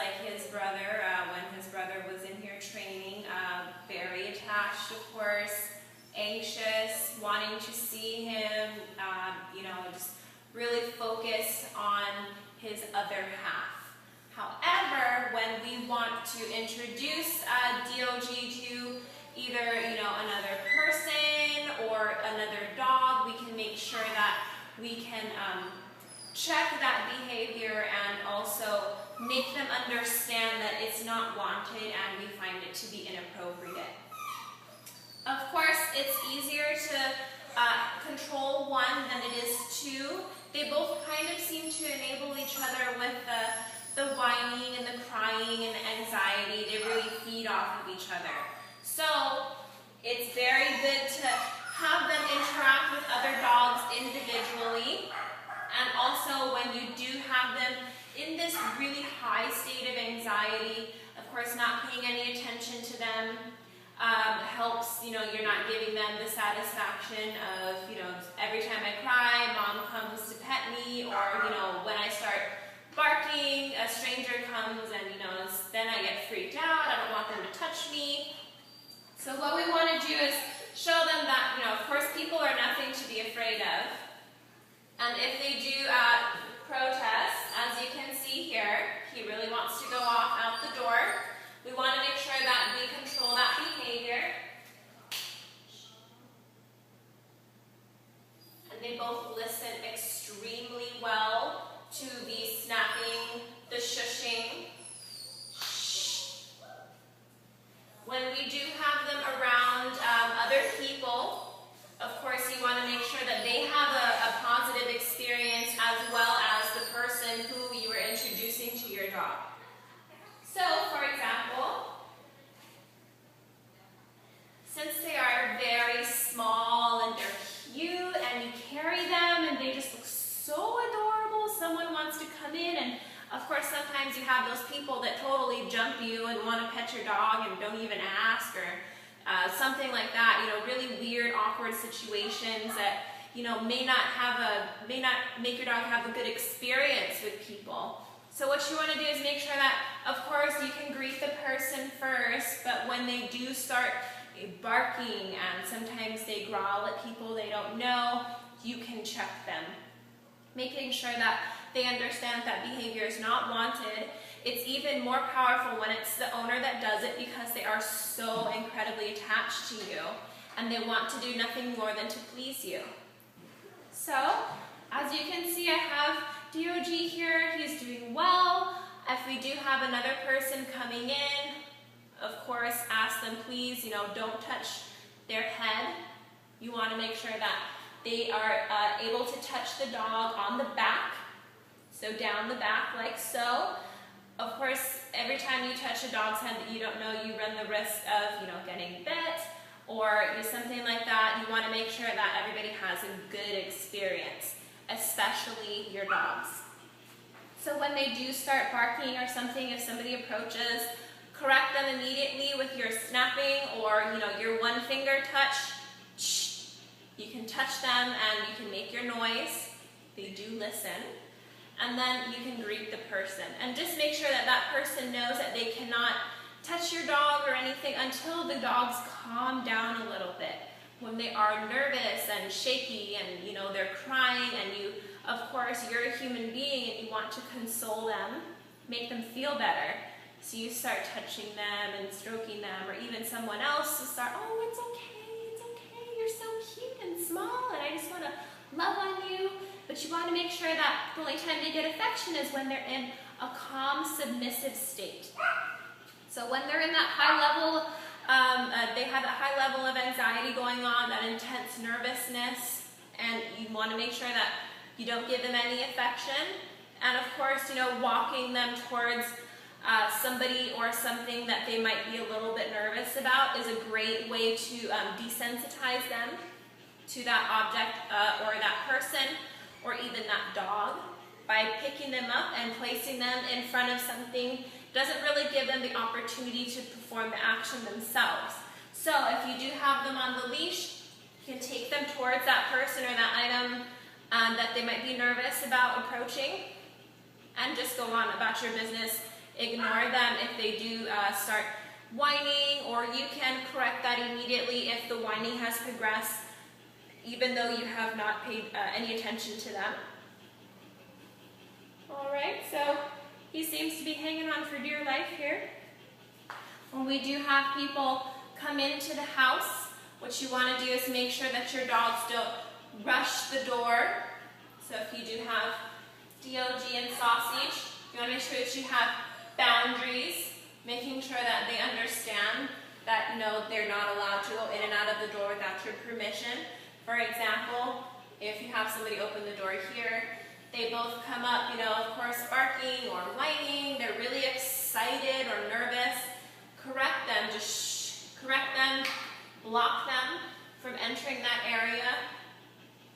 like his brother when his brother was in here training. Very attached, of course, anxious, wanting to see him, just really focus on his other half. However, when we want to introduce DOG to either another person or another dog, we can make sure that we can check that behavior and also make them understand that it's not wanted and we find it to be inappropriate. Of course, it's easier to control one than it is two. They both kind of seem to enable each other with the whining and the crying and the anxiety. They really feed off of each other. So it's very good to have them interact with other dogs individually. And also when you do have them in this really high state of anxiety, of course not paying any attention to them helps, you're not giving them the satisfaction of, every time I cry, mom comes to pet me, or, when I start barking, a stranger comes and, then I get freaked out, I don't want them to touch me. So what we want to do is show them that, of course people are nothing to be afraid of. And if they do protest, as you can see here, he really wants to go off out the door. We want to make sure that we control that behavior. And they both listen extremely well to the snapping, the shushing. When we do have them around other people, of course you want to make sure that they have a positive experience as well as the person who you are introducing to your dog. So, for example, since they are very small and they're cute and you carry them and they just look so adorable, someone wants to come in, and of course sometimes you have those people that totally jump you and want to pet your dog and don't even ask, or something like that, really weird, awkward situations that, may not make your dog have a good experience with people. So what you want to do is make sure that, of course, you can greet the person first, but when they do start barking and sometimes they growl at people they don't know, you can check them. Making sure that they understand that behavior is not wanted. It's even more powerful when it's the owner that does it because they are so incredibly attached to you and they want to do nothing more than to please you. So, as you can see, I have DOG here. He's doing well. If we do have another person coming in, of course, ask them, please, don't touch their head. You want to make sure that they are able to touch the dog on the back. So down the back like so. Of course, every time you touch a dog's head that you don't know, you run the risk of, getting bit or something like that. You want to make sure that everybody has a good experience, especially your dogs. So when they do start barking or something, if somebody approaches, correct them immediately with your snapping or, your one finger touch. Shh. You can touch them and you can make your noise. They do listen. And then you can greet the person. And just make sure that that person knows that they cannot touch your dog or anything until the dogs calm down a little bit. When they are nervous and shaky and, they're crying and you, of course, you're a human being and you want to console them, make them feel better. So you start touching them and stroking them, or even someone else to start, oh, it's okay, you're so cute and small and I just want to love on you. But you want to make sure that the only time they get affection is when they're in a calm, submissive state. So when they're in that high level, they have that high level of anxiety going on, that intense nervousness, and you want to make sure that you don't give them any affection. And of course, walking them towards somebody or something that they might be a little bit nervous about is a great way to desensitize them to that object or that person or even that dog. By picking them up and placing them in front of something doesn't really give them the opportunity to perform the action themselves. So if you do have them on the leash, you can take them towards that person or that item that they might be nervous about approaching and just go on about your business ignore them if they do start whining, or you can correct that immediately if the whining has progressed, even though you have not paid any attention to them. Alright, so he seems to be hanging on for dear life here. When we do have people come into the house, what you want to do is make sure that your dogs don't rush the door. So if you do have DLG and Sausage, you want to make sure that you have boundaries, making sure that they understand that they're not allowed to go in and out of the door without your permission. For example, if you have somebody open the door here, they both come up, of course, barking or whining, they're really excited or nervous. Correct them, just correct them, block them from entering that area.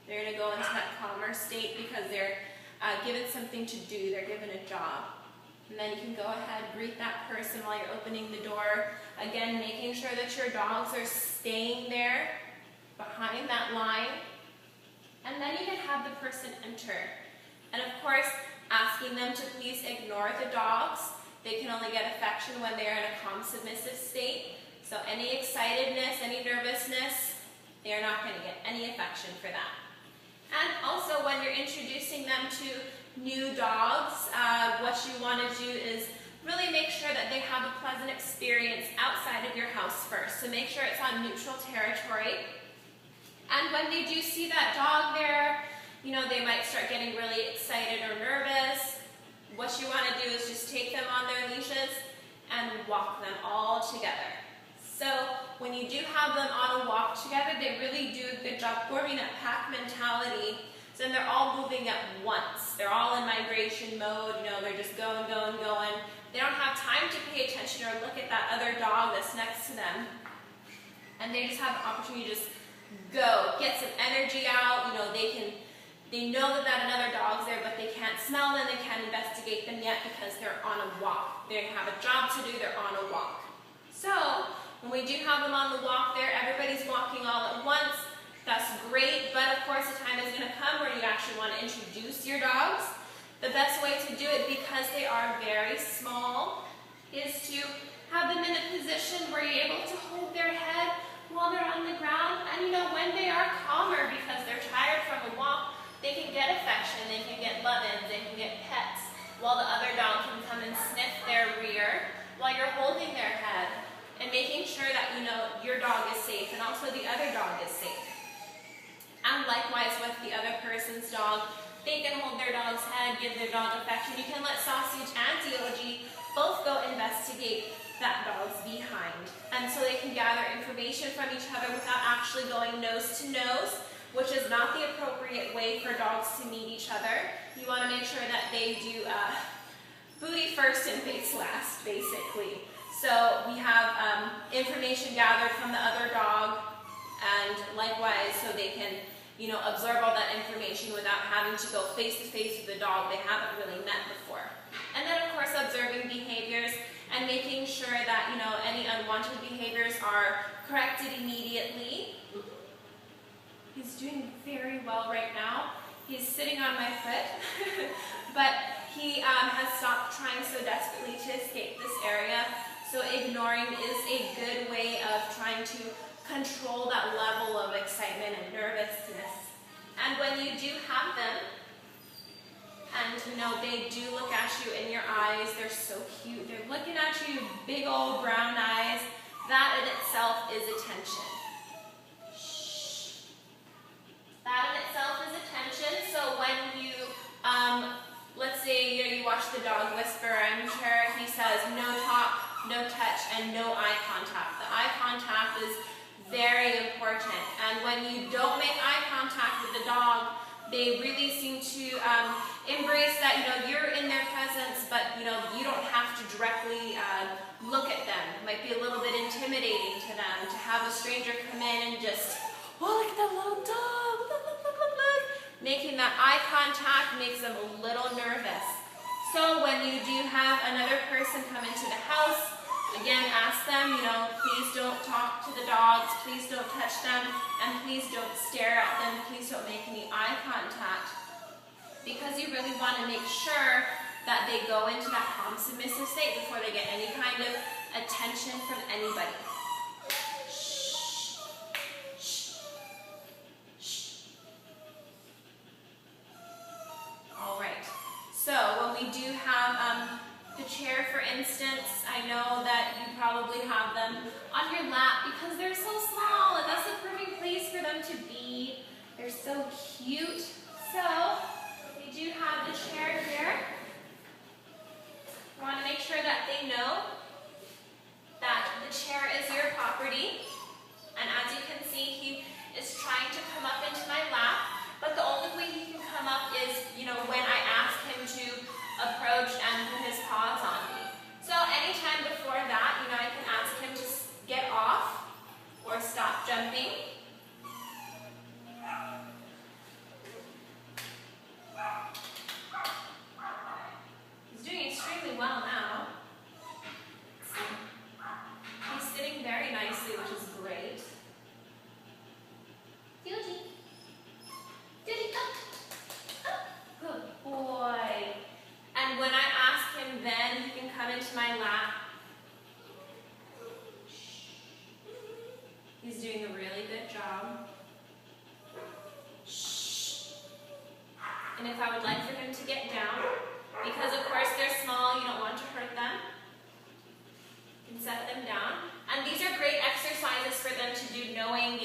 They're going to go into that calmer state because they're given something to do, they're given a job. And then you can go ahead, greet that person while you're opening the door. Again, making sure that your dogs are staying there behind that line. And then you can have the person enter. And of course, asking them to please ignore the dogs. They can only get affection when they're in a calm, submissive state. So any excitedness, any nervousness, they're not going to get any affection for that. And also when you're introducing them to new dogs, what you want to do is really make sure that they have a pleasant experience outside of your house first. So make sure it's on neutral territory. And when they do see that dog there, they might start getting really excited or nervous. What you want to do is just take them on their leashes and walk them all together. So when you do have them on a walk together, they really do a good job forming that pack mentality. So then they're all moving at once. They're all in migration mode, they're just going, going, going. They don't have time to pay attention or look at that other dog that's next to them. And they just have the opportunity to just go, get some energy out. They know that another dog's there, but they can't smell them, they can't investigate them yet because they're on a walk. They have a job to do, they're on a walk. So when we do have them on the walk there, everybody's walking all at once. That's great, but of course the time is going to come where you actually want to introduce your dogs. The best way to do it, because they are very small, is to have them in a position where you're able to hold their head while they're on the ground. And when they are calmer because they're tired from a walk, they can get affection, they can get love-ins, they can get pets, while the other dog can come and sniff their rear while you're holding their head and making sure that your dog is safe and also the other dog is safe. And likewise with the other person's dog, they can hold their dog's head, give their dog affection. You can let Sausage and DLG both go investigate that dog's behind. And so they can gather information from each other without actually going nose to nose, which is not the appropriate way for dogs to meet each other. You want to make sure that they do booty first and face last, basically. So we have information gathered from the other dog, and likewise, so they can absorb all that information without having to go face to face with the dog they haven't really met before. And then of course observing behaviors and making sure that any unwanted behaviors are corrected immediately. He's doing very well right now. He's sitting on my foot, but he has stopped trying so desperately to escape this area. So ignoring is a good way of trying to control that level of excitement and nervousness. And when you do have them, and they do look at you in your eyes, they're so cute. They're looking at you, big old brown eyes. That in itself is attention. That in itself is attention. So when you, let's say you watch the dog whisper, I'm sure he says no talk, no touch, and no eye contact. The eye contact is very important. And when you don't make eye contact with the dog, they really seem to embrace that, you're in their presence, but, you don't have to directly look at them. It might be a little bit intimidating to them to have a stranger come in and just, oh, look at that little dog, look, look, look, look, look. Making that eye contact makes them a little nervous. So when you do have another person come into the house, again, ask them, please don't talk to the dogs, please don't touch them, and please don't stare at them, please don't make any eye contact. Because you really want to make sure that they go into that calm, submissive state before they get any kind of attention from anybody. All right. So when we do have the chair, for instance, I know that you probably have them on your lap because they're so small, and that's the perfect place for them to be. They're so cute. So we do have the chair here. We want to make sure that they know that the chair is your property. And as you can see, he is trying to come up into my lap, but the only way he can come up is, when I ask him to approach and put his paws on me. So anytime before that, I can ask him to get off or stop jumping. He's doing extremely well now. He's sitting very nicely, which is great. Fuji. Fuji, come. Good boy. And when I ask him then, he can come into my lap. He's doing a really good job. And if I would like for him to get down, because of course they're small, you don't want to hurt them, you can set them down. And these are great exercises for them to do, knowing,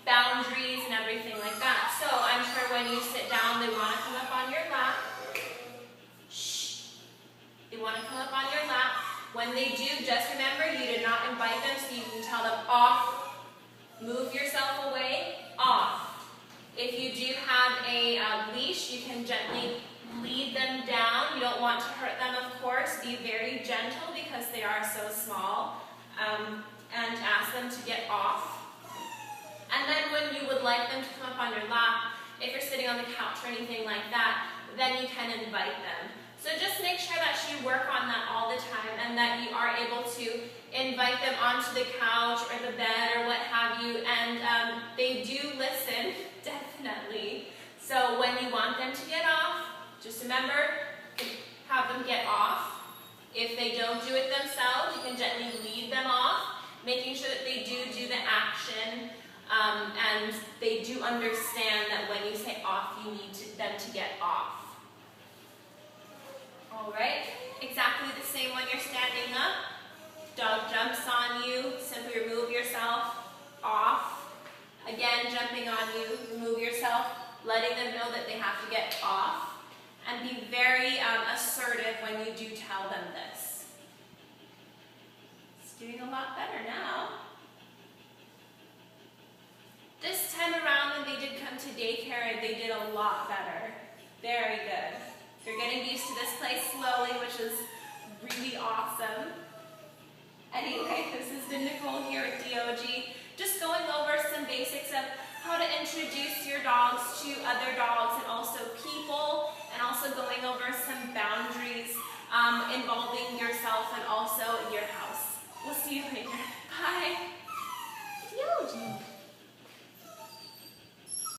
boundaries and everything like that. So I'm sure when you sit down, they want to come up on your lap. They want to come up on your lap. When they do, just remember you did not invite them, so you can tell them off. Move yourself away, off. If you do have a leash, you can gently lead them down. You don't want to hurt them, of course. Be very gentle because they are so small. And ask them to get off. And then when you would like them to come up on your lap, if you're sitting on the couch or anything like that, then you can invite them. So just make sure that you work on that all the time and that you are able to invite them onto the couch or the bed or what have you. And they do listen, definitely. So when you want them to get off, just remember, have them get off. If they don't do it themselves, you can gently lead them off, making sure that they do the action. And they do understand that when you say off, you need them to get off. All right, exactly the same when you're standing up. Dog jumps on you, simply remove yourself, off. Again, jumping on you, remove yourself, letting them know that they have to get off. And be very assertive when you do tell them this. It's doing a lot better now. This time around when they did come to daycare, they did a lot better. Very good. They're getting used to this place slowly, which is really awesome. Anyway, this has been Nicole here at DOG, just going over some basics of how to introduce your dogs to other dogs and also people, and also going over some boundaries involving yourself and also your house. We'll see you later.